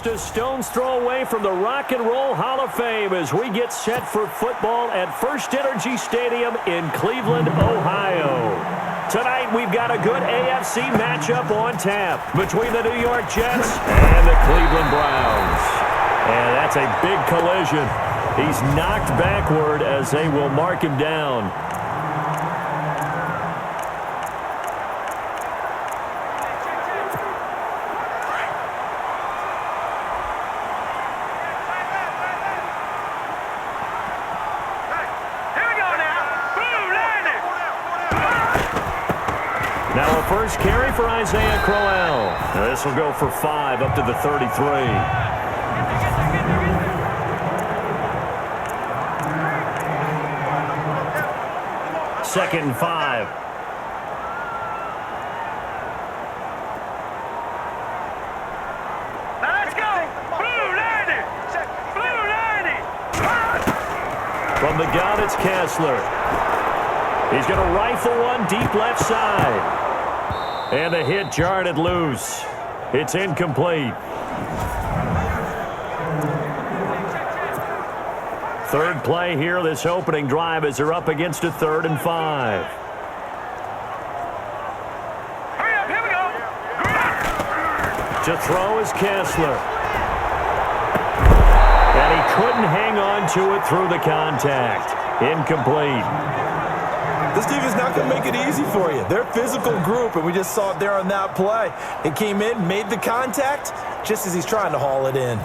just a stone's throw away from the Rock and Roll Hall of Fame as we get set for football at First Energy Stadium in Cleveland, Ohio. Tonight, we've got a good AFC matchup on tap between the New York Jets and the Cleveland Browns. And that's a big collision. He's knocked backward as they will mark him down. Now a first carry for Isaiah Crowell. Now this will go for 5 up to the 33. Second and 5. Let's go! Blue 90! Blue 90! From the gun, it's Kessler. He's going to rifle one deep left side. And the hit jarred it loose. It's incomplete. Third play here, this opening drive, as they're up against a 3rd and 5. Hurry up, here we go! To throw is Kessler. And he couldn't hang on to it through the contact. Incomplete. This defense not going to make it easy for you. They're a physical group, and we just saw it there on that play. It came in, made the contact, just as he's trying to haul it in.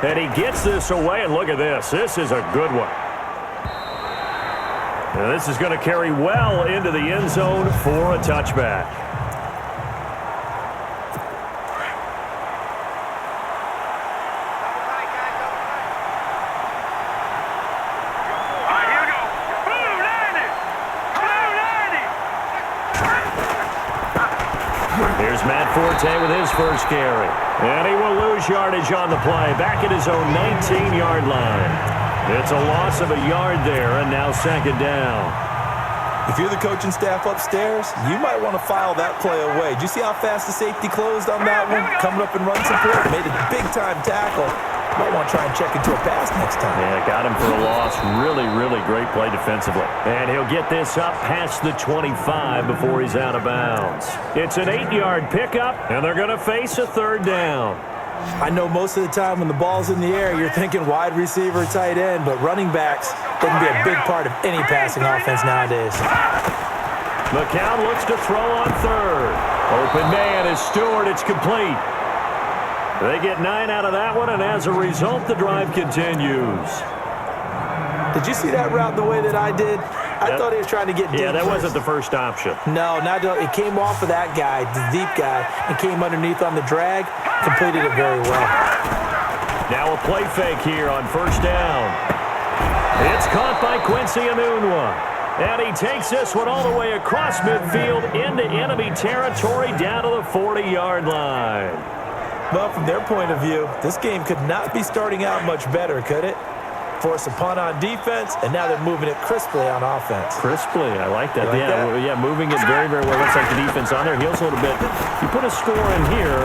And he gets this away, and look at this. This is a good one. Now this is going to carry well into the end zone for a touchback. Here's Matt Forte with his first carry. And he will lose yardage on the play, back at his own 19-yard line. It's a loss of a yard there, and now second down. If you're the coaching staff upstairs, you might want to file that play away. Did you see how fast the safety closed on that one? Coming up and run support, made a big-time tackle. Might want to try and check into a pass next time. Yeah, got him for a loss. Really, really great play defensively. And he'll get this up past the 25 before he's out of bounds. It's an 8-yard pickup, and they're going to face a 3rd down. I know most of the time when the ball's in the air, you're thinking wide receiver, tight end, but running backs, they can be a big part of any passing offense nowadays. McCown looks to throw on 3rd. Open man is Stewart. It's complete. They get 9 out of that one, and as a result, the drive continues. Did you see that route the way that I did? I thought he was trying to get deep. Yeah, that first. wasn't the first option. No, it came off of that guy, the deep guy, and came underneath on the drag. Completed it very well. Now a play fake here on first down. It's caught by Quincy Enunwa. And he takes this one all the way across midfield into enemy territory down to the 40-yard line. Well, from their point of view, this game could not be starting out much better, could it? Force a punt on defense, and now they're moving it crisply on offense. Crisply, I like that. You like that? Yeah, moving it very, very well. Looks like the defense on there heals a little bit. You put a score in here,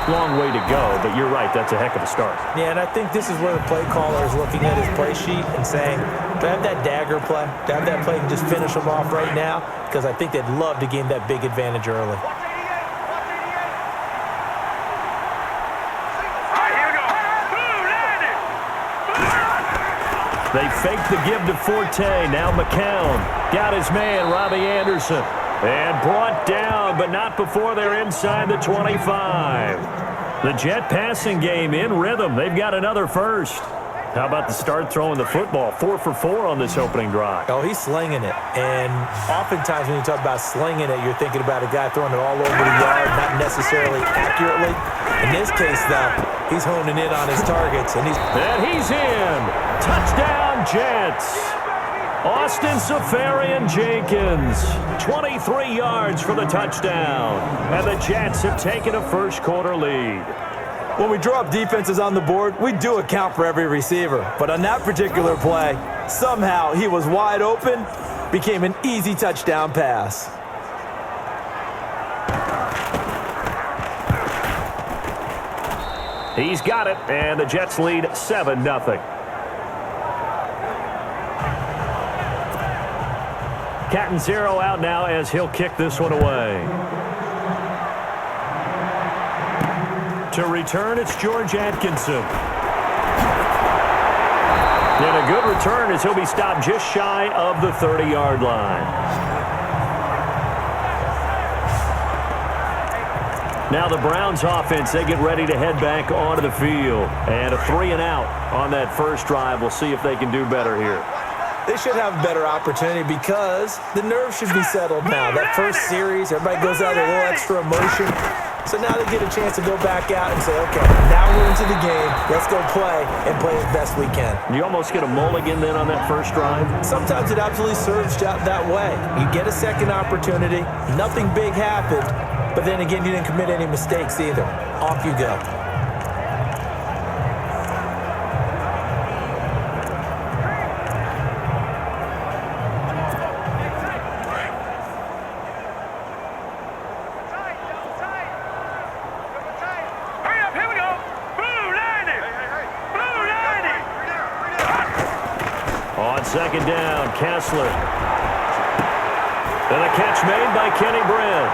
long way to go, but you're right, that's a heck of a start. Yeah, and I think this is where the play caller is looking at his play sheet and saying, do I have that dagger play? Do I have that play and just finish them off right now? Because I think they'd love to gain that big advantage early. They fake the give to Forte. Now McCown got his man, Robbie Anderson. And brought down, but not before they're inside the 25. The Jet passing game in rhythm. They've got another first. How about the start throwing the football? 4 for 4 on this opening drive. Oh, he's slinging it. And oftentimes when you talk about slinging it, you're thinking about a guy throwing it all over the yard, not necessarily accurately. In this case, though, he's honing in on his targets. And he's in. Touchdown, Jets. Austin Safarian-Jenkins, 23 yards for the touchdown. And the Jets have taken a first-quarter lead. When we draw up defenses on the board, we do account for every receiver. But on that particular play, somehow he was wide open, became an easy touchdown pass. He's got it, and the Jets lead 7-0. Cat and zero out now as he'll kick this one away. To return, it's George Atkinson. And a good return as he'll be stopped just shy of the 30-yard line. Now the Browns offense, they get ready to head back onto the field. And a 3-and-out on that first drive. We'll see if they can do better here. They should have a better opportunity because the nerves should be settled now. That first series, everybody goes out with a little extra emotion. So now they get a chance to go back out and say, okay, now we're into the game. Let's go play and play as best we can. You almost get a mulligan then on that first drive? Sometimes it absolutely serves that way. You get a second opportunity. Nothing big happened. But then again, you didn't commit any mistakes either. Off you go. Second down, Kessler. And a catch made by Kenny Brent.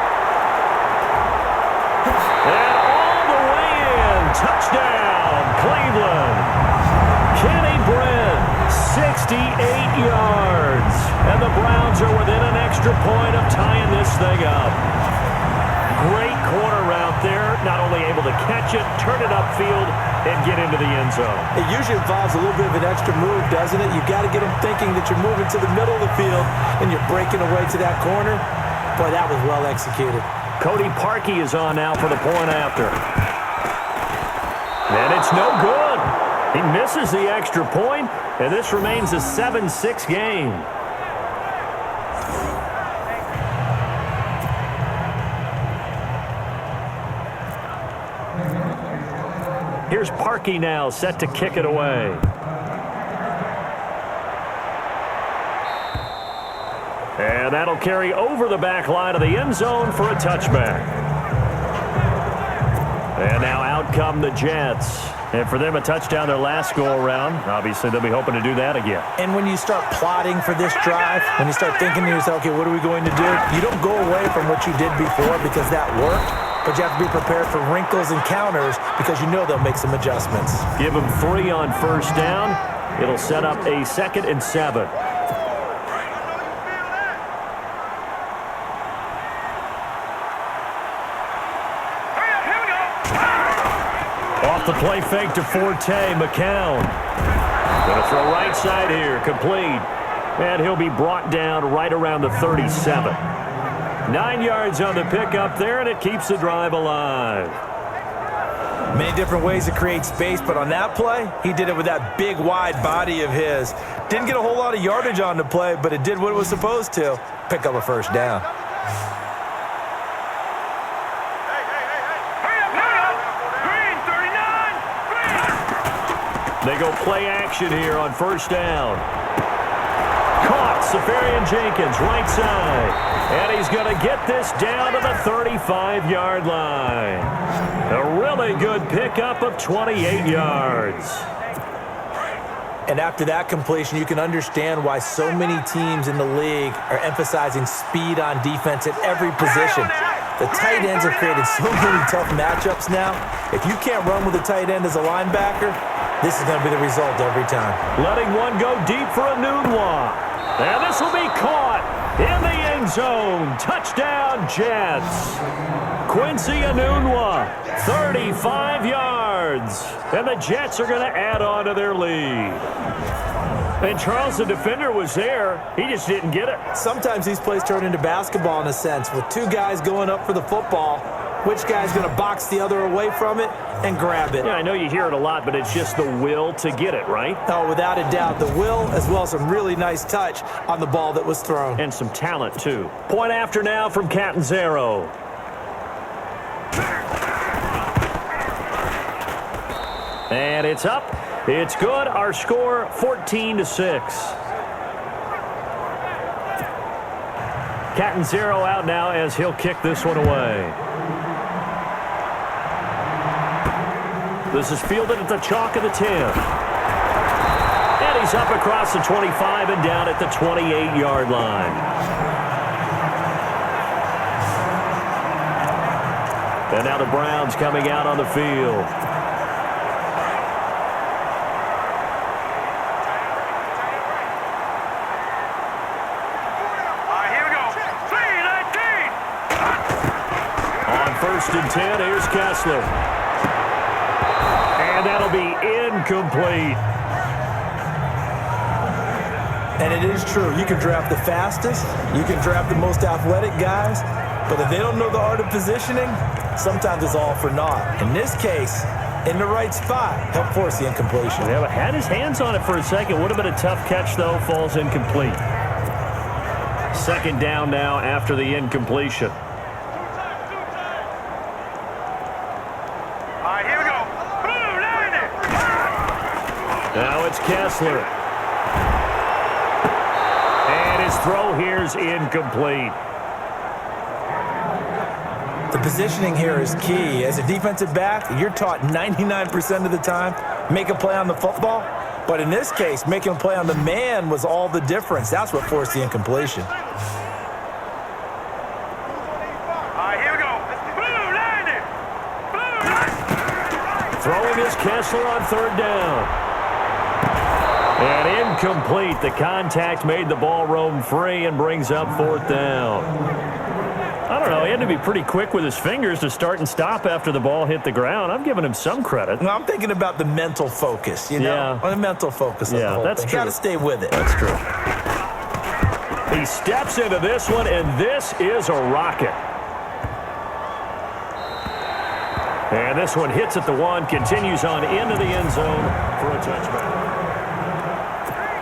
And all the way in. Touchdown, Cleveland. Kenny Brent, 68 yards. And the Browns are within an extra point of tying this thing up. Great corner route there. Not only able to catch it, turn it upfield, and get into the end zone. It usually involves a little bit of an extra move, doesn't it? You've got to get them thinking that you're moving to the middle of the field and you're breaking away to that corner. Boy, that was well executed. Cody Parkey is on now for the point after. And it's no good. He misses the extra point, and this remains a 7-6 game. Here's Parkey now, set to kick it away. And that'll carry over the back line of the end zone for a touchback. And now out come the Jets. And for them, a touchdown their last go-around. Obviously, they'll be hoping to do that again. And when you start plotting for this drive, when you start thinking to yourself, okay, what are we going to do? You don't go away from what you did before because that worked. But you have to be prepared for wrinkles and counters because you know they'll make some adjustments. Give them 3 on first down. It'll set up a 2nd and 7. Off the play fake to Forte, McCown. Going to throw right side here, complete. And he'll be brought down right around the 37. 9 yards on the pickup there, and it keeps the drive alive. Many different ways to create space, but on that play, he did it with that big, wide body of his. Didn't get a whole lot of yardage on the play, but it did what it was supposed to. Pick up a first down. They go play action here on first down. Caught, Safarian Jenkins, right side. And he's going to get this down to the 35-yard line. A really good pickup of 28 yards. And after that completion, you can understand why so many teams in the league are emphasizing speed on defense at every position. The tight ends have created so many tough matchups now. If you can't run with a tight end as a linebacker, this is going to be the result every time. Letting one go deep for Enunwa. And this will be caught in the end zone. Touchdown, Jets. Quincy Enunwa, 35 yards. And the Jets are going to add on to their lead. And Charles, the defender, was there. He just didn't get it. Sometimes these plays turn into basketball in a sense. With two guys going up for the football, which guy's going to box the other away from it and grab it? Yeah, I know you hear it a lot, but it's just the will to get it, right? Oh, without a doubt. The will, as well as some really nice touch on the ball that was thrown. And some talent, too. Point after now from Catanzaro. And it's up. It's good. Our score, 14-6. Catanzaro out now as he'll kick this one away. This is fielded at the chalk of the 10. And he's up across the 25 and down at the 28-yard line. And now the Browns coming out on the field. First and 10, here's Kessler. And that'll be incomplete. And it is true. You can draft the fastest. You can draft the most athletic guys. But if they don't know the art of positioning, sometimes it's all for naught. In this case, in the right spot, help force the incompletion. Yeah, but had his hands on it for a second. Would have been a tough catch, though. Falls incomplete. Second down now after the incompletion. Now it's Kessler. And his throw here's incomplete. The positioning here is key. As a defensive back, you're taught 99% of the time, make a play on the football. But in this case, making a play on the man was all the difference. That's what forced the incompletion. Throwing is Kessler on third down. And incomplete. The contact made the ball roam free and brings up fourth down. I don't know. He had to be pretty quick with his fingers to start and stop after the ball hit the ground. I'm giving him some credit. No, I'm thinking about the mental focus, you know? Yeah. On the mental focus of the whole that's thing. true. Got to stay with it. That's true. He steps into this one, and this is a rocket. And this one hits at the 1, continues on into the end zone for a touchdown.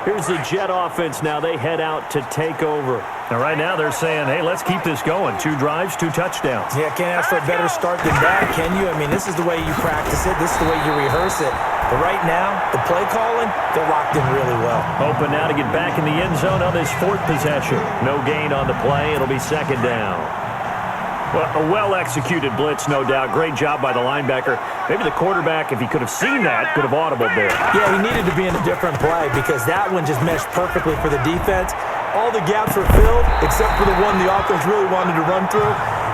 Here's the Jet offense now. They head out to take over. Now, right now, they're saying, hey, let's keep this going. 2 drives, 2 touchdowns. Yeah, can't ask for a better start than that, can you? I mean, this is the way you practice it. This is the way you rehearse it. But right now, the play calling, they're locked in really well. Hoping now to get back in the end zone on this 4th possession. No gain on the play. It'll be second down. Well, a well-executed blitz, no doubt. Great job by the linebacker. Maybe the quarterback, if he could have seen that, could have audibled there. Yeah, he needed to be in a different play because that one just meshed perfectly for the defense. All the gaps were filled except for the one the offense really wanted to run through,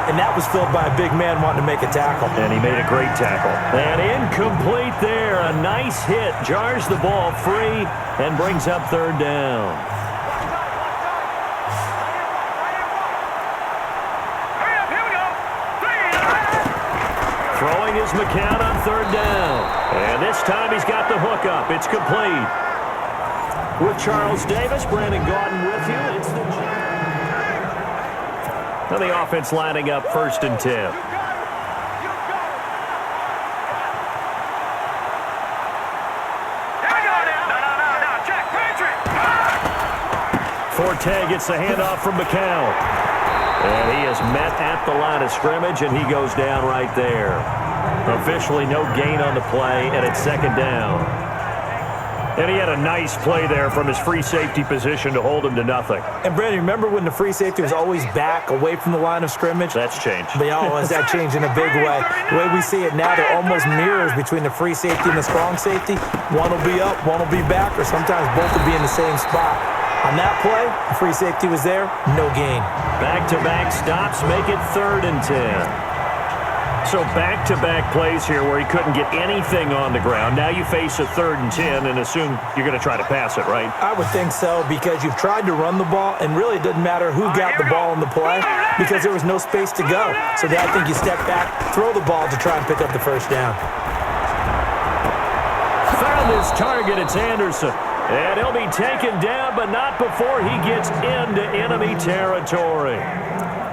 and that was filled by a big man wanting to make a tackle. And he made a great tackle. And incomplete there. A nice hit. Jars the ball free and brings up third down. Throwing is McCown on third down. And this time he's got the hook up. It's complete. With Charles Davis, Brandon Gaudin with you. It's the now the offense lining up first and 10. Forte gets the handoff from McCown. And he is met at the line of scrimmage, and he goes down right there. Officially no gain on the play, and it's second down. And he had a nice play there from his free safety position to hold him to nothing. And, Brandon, remember when the free safety was always back away from the line of scrimmage? That's changed. They always that changed in a big way. The way we see it now, they're almost mirrors between the free safety and the strong safety. One will be up, one will be back, or sometimes both will be in the same spot. On that play, the free safety was there, no gain. Back-to-back stops make it third and 10. So back-to-back plays here where he couldn't get anything on the ground. Now you face a third and 10 and assume you're going to try to pass it, right? I would think so because you've tried to run the ball, and really it doesn't matter who got the ball in the play because there was no space to go. So I think you step back, throw the ball to try and pick up the first down. Found his target. It's Anderson. And he'll be taken down, but not before he gets into enemy territory.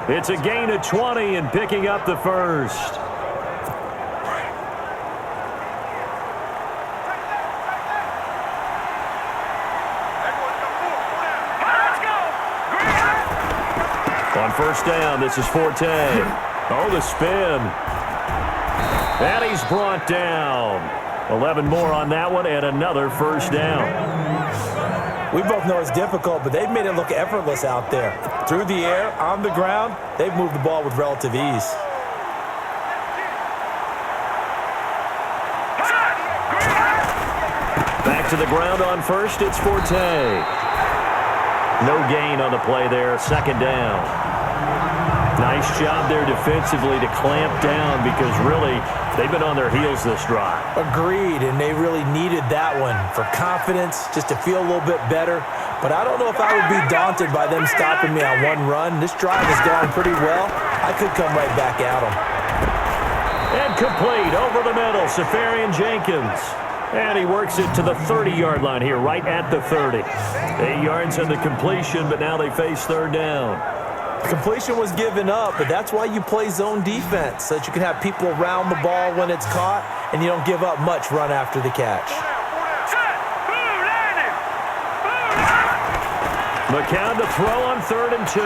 It's a gain of 20 and picking up the first. On first down, this is Forte. Oh, the spin. And he's brought down. 11 more on that one and another first down. We both know it's difficult, but they've made it look effortless out there. Through the air, on the ground, they've moved the ball with relative ease. Back to the ground on first, it's Forte. No gain on the play there, second down. Nice job there defensively to clamp down because really they've been on their heels this drive. Agreed, and they really needed that one for confidence, just to feel a little bit better. But I don't know if I would be daunted by them stopping me on one run. This drive has gone pretty well. I could come right back at them. And complete over the middle, Safarian Jenkins. And he works it to the 30-yard line here, right at the 30. 8 yards on the completion, but now they face third down. Completion was given up, but that's why you play zone defense, so that you can have people around the ball when it's caught, and you don't give up much run after the catch. McCown to throw on 3rd and 2.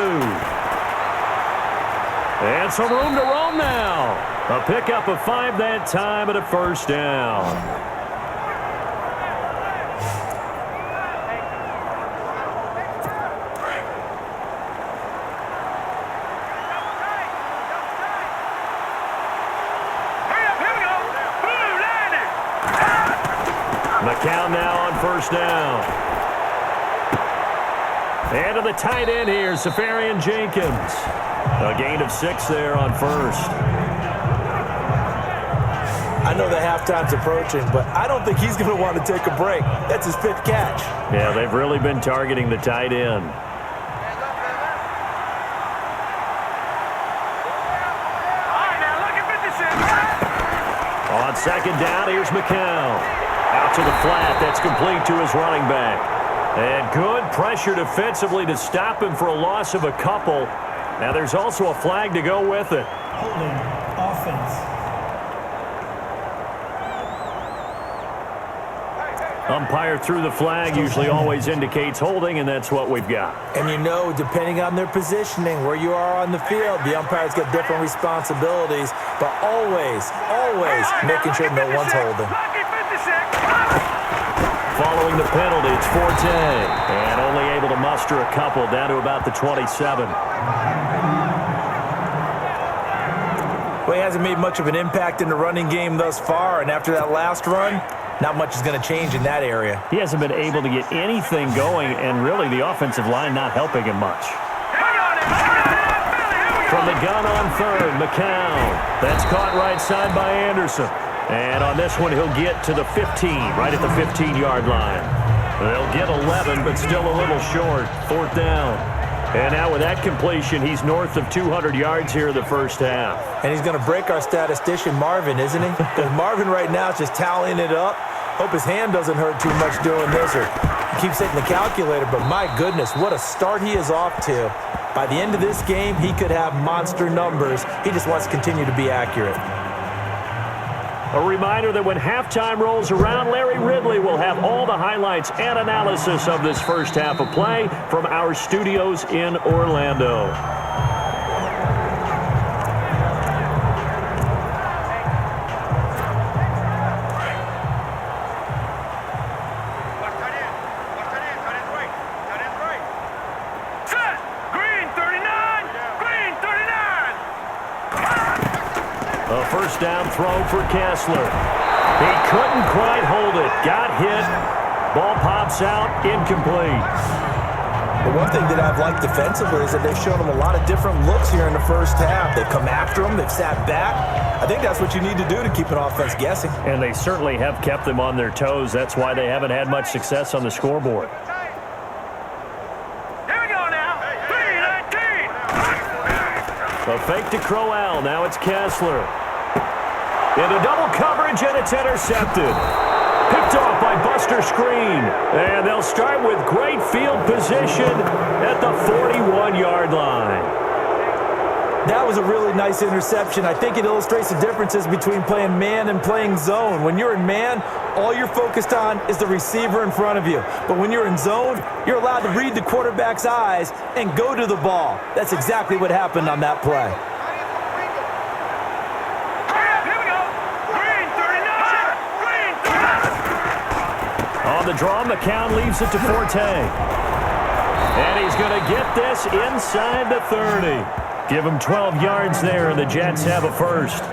And some room to roam now. A pickup of 5 that time and a first down. McCown now on first down. And to the tight end here, Safarian Jenkins. A gain of 6 there on first. I know the halftime's approaching, but I don't think he's going to want to take a break. That's his 5th catch. Yeah, they've really been targeting the tight end. On second down, here's McCown. Out to the flat. That's complete to his running back. And good pressure defensively to stop him for a loss of a couple. Now there's also a flag to go with it. Holding offense. Umpire threw the flag, usually always indicates holding, and that's what we've got. And you know, depending on their positioning, where you are on the field, the umpires get different responsibilities, but always making sure no one's holding. Following the penalty, it's Forte, and only able to muster a couple down to about the 27. Well, he hasn't made much of an impact in the running game thus far, and after that last run, not much is going to change in that area. He hasn't been able to get anything going, and really the offensive line not helping him much. From the gun on 3rd, McCown. That's caught right side by Anderson. And on this one, he'll get to the 15, right at the 15-yard line. They'll get 11, but still a little short. 4th down. And now with that completion, he's north of 200 yards here in the first half. And he's going to break our statistician, Marvin, isn't he? Because Marvin right now is just tallying it up. Hope his hand doesn't hurt too much doing this, or he keeps hitting the calculator. But my goodness, what a start he is off to. By the end of this game, he could have monster numbers. He just wants to continue to be accurate. A reminder that when halftime rolls around, Larry Ridley will have all the highlights and analysis of this first half of play from our studios in Orlando. A first down throw for Kessler. He couldn't quite hold it. Got hit. Ball pops out. Incomplete. The one thing that I've liked defensively is that they've shown him a lot of different looks here in the first half. They've come after him. They've sat back. I think that's what you need to do to keep an offense guessing. And they certainly have kept them on their toes. That's why they haven't had much success on the scoreboard. Here we go now. 3-19. A fake to Crowell. Now it's Kessler. Into double coverage, and it's intercepted. Picked off by Buster Screen. And they'll start with great field position at the 41-yard line. That was a really nice interception. I think it illustrates the differences between playing man and playing zone. When you're in man, all you're focused on is the receiver in front of you. But when you're in zone, you're allowed to read the quarterback's eyes and go to the ball. That's exactly what happened on that play. On the draw, McCown leaves it to Forte. And he's going to get this inside the 30. Give him 12 yards there, and the Jets have a first.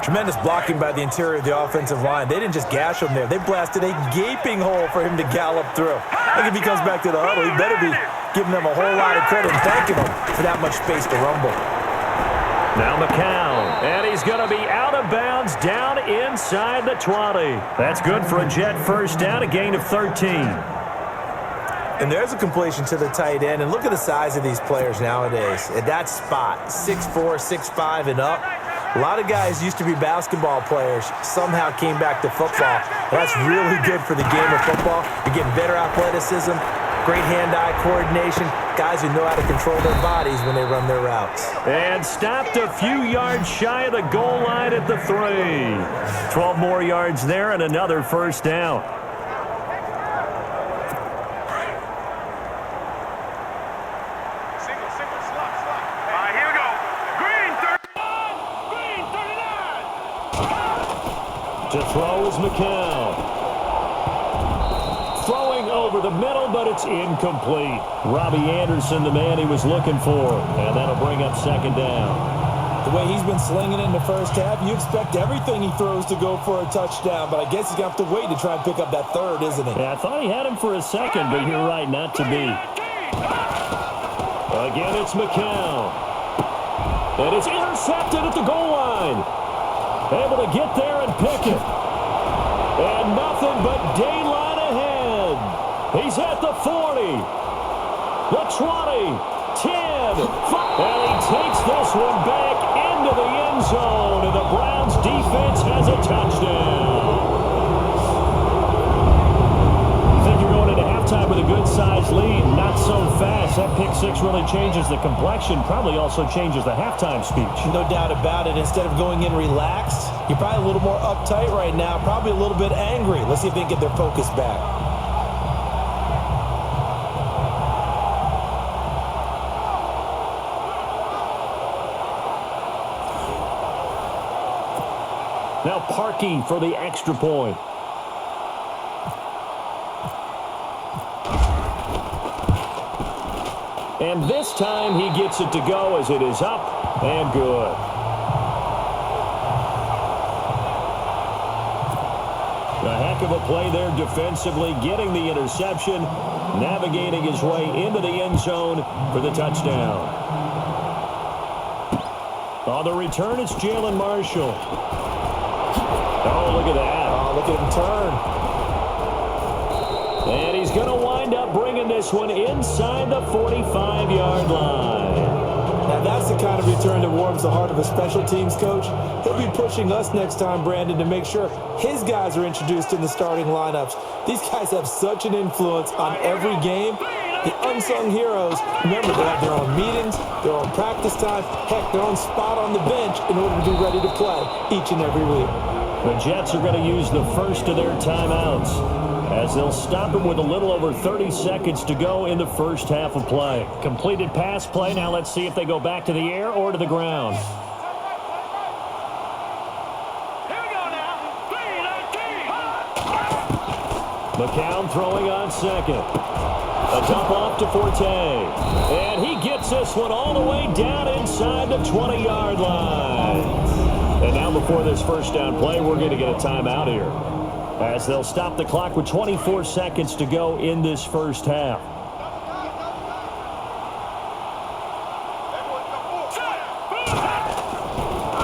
Tremendous blocking by the interior of the offensive line. They didn't just gash him there. They blasted a gaping hole for him to gallop through. I think if he comes back to the huddle, he better be giving them a whole lot of credit and thanking them for that much space to rumble. Now McCown, and he's going to be out of bounds down inside the 20. That's good for a Jet first down, a gain of 13. And there's a completion to the tight end. And look at the size of these players nowadays. At that spot, 6'4", 6'5", and up. A lot of guys used to be basketball players, somehow came back to football. That's really good for the game of football. You're getting better athleticism, great hand-eye coordination, guys who know how to control their bodies when they run their routes. And stopped a few yards shy of the goal line at the 3. 12 more yards there and another first down. To throw is McCown. Throwing over the middle, but it's incomplete. Robbie Anderson, the man he was looking for, and that'll bring up second down. The way he's been slinging in the first half, you expect everything he throws to go for a touchdown, but I guess he's going to have to wait to try and pick up that third, isn't he? Yeah, I thought he had him for a second, but you're right, not to be. Again, it's McCown. And it's intercepted at the goal line. Able to get there and pick it. And nothing but daylight ahead. He's at the 40. The 20. 10. 5. And he takes this one back into the end zone. And the Browns defense has a touchdown. You think you're going into halftime with a good-sized lead. Not so fast. That pick six really changes the complexion. Probably also changes the halftime speech. No doubt about it. Instead of going in relaxed, you're probably a little more uptight right now. Probably a little bit angry. Let's see if they can get their focus back. Now Parkey for the extra point. And this time he gets it to go as it is up and good. A heck of a play there defensively, getting the interception, navigating his way into the end zone for the touchdown. On the return, it's Jalen Marshall. Oh, look at that. Oh, look at him turn. And he's going to wind up bringing this one inside the 45-yard line. Now, that's the kind of return that warms the heart of a special teams coach. He'll be pushing us next time, Brandon, to make sure his guys are introduced in the starting lineups. These guys have such an influence on every game. The unsung heroes, remember, they have their own meetings, their own practice time, heck, their own spot on the bench in order to be ready to play each and every week. The Jets are going to use the first of their timeouts as they'll stop him with a little over 30 seconds to go in the first half of play. Completed pass play. Now let's see if they go back to the air or to the ground. McCown throwing on second. A dump off to Forte. And he gets this one all the way down inside the 20-yard line. And now before this first down play, we're going to get a timeout here, as they'll stop the clock with 24 seconds to go in this first half.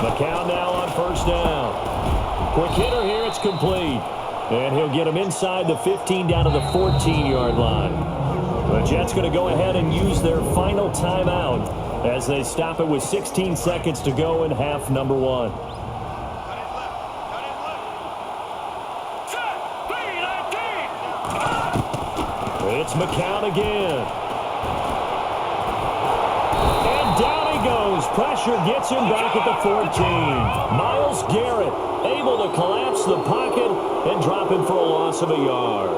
McCown now on first down. Quick hitter here, it's complete. And he'll get him inside the 15 down to the 14-yard line. The Jets going to go ahead and use their final timeout as they stop it with 16 seconds to go in half number one. It's McCown again. And down he goes. Pressure gets him back at the 14. Myles Garrett able to collapse the pocket and drop him for a loss of a yard.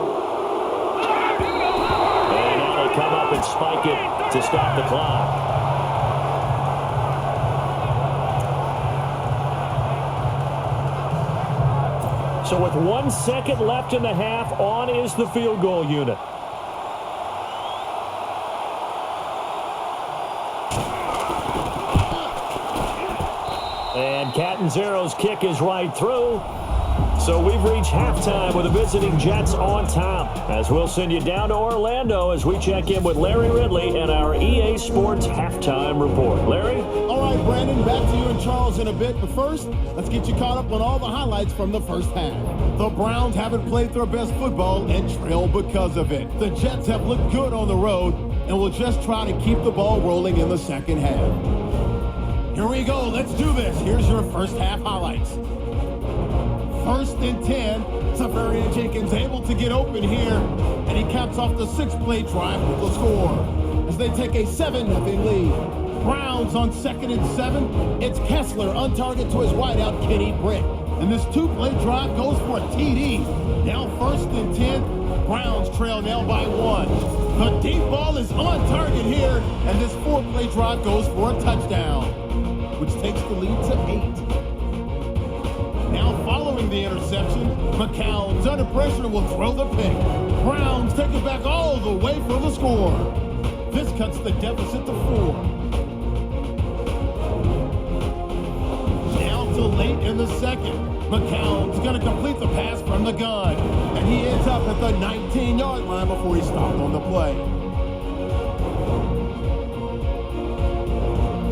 And now they come up and spike it to stop the clock. So with 1 second left in the half, on is the field goal unit. And And Catanzaro's kick is right through. So we've reached halftime with the visiting Jets on top. As we'll send you down to Orlando as we check in with Larry Ridley and our EA Sports Halftime Report. Larry? All right, Brandon, back to you and Charles in a bit. But first, let's get you caught up on all the highlights from the first half. The Browns haven't played their best football and trail because of it. The Jets have looked good on the road and will just try to keep the ball rolling in the second half. Here we go. Let's do this. Here's your first half highlights. 1st and 10. Safarian Jenkins able to get open here, and he caps off the 6-play drive with the score as they take a 7-0 lead. Browns on 2nd and 7. It's Kessler on target to his wideout, Kenny Britt. And this 2-play drive goes for a TD. Now 1st and 10. Browns trail now by 1. The deep ball is on target here, and this 4-play drive goes for a touchdown, which takes the lead to 8. Now following the interception, McCown's under pressure will throw the pick. Browns take it back all the way for the score. This cuts the deficit to 4. Now to late in the second. McCown's going to complete the pass from the gun. And he ends up at the 19-yard line before he stopped on the play.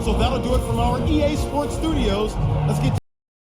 So that'll do it from our EA Sports Studios. Let's get